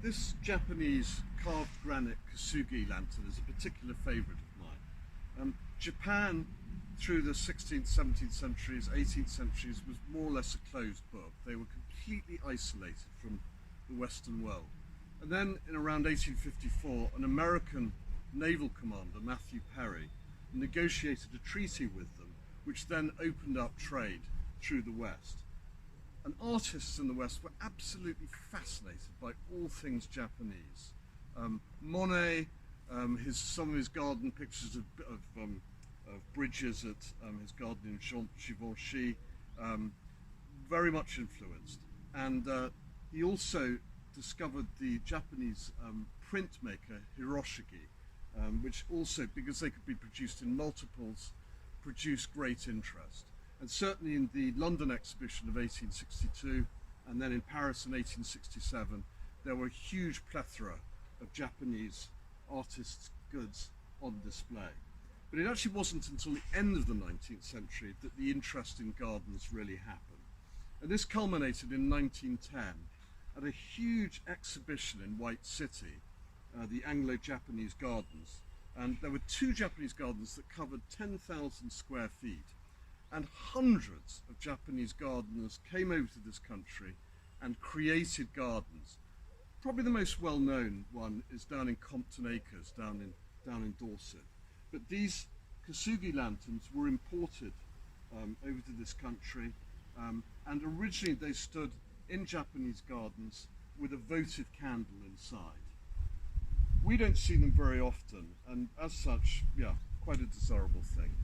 This Japanese carved granite Kasuge lantern is a particular favourite of mine. Japan, through the 16th, 17th centuries, 18th centuries, was more or less a closed book. They were completely isolated from the Western world. And then in around 1854, an American naval commander, Meiji Period, negotiated a treaty with them, which then opened up trade through the West. And artists in the West were absolutely fascinated by all things Japanese. Monet, some of his garden pictures of bridges at his garden in Givenchy, very much influenced. And he also discovered the Japanese printmaker Hiroshige, which also, because they could be produced in multiples, produced great interest. And certainly in the London exhibition of 1862 and then in Paris in 1867, there were a huge plethora of Japanese artists' goods on display. But it actually wasn't until the end of the 19th century that the interest in gardens really happened. And this culminated in 1910 at a huge exhibition in White City, the Anglo-Japanese Gardens. And there were two Japanese gardens that covered 10,000 square feet. And hundreds of Japanese gardeners came over to this country and created gardens. Probably the most well-known one is down in Compton Acres, down in Dorset. But these Kasuge lanterns were imported over to this country, and originally they stood in Japanese gardens with a votive candle inside. We don't see them very often, and as such, yeah, quite a desirable thing.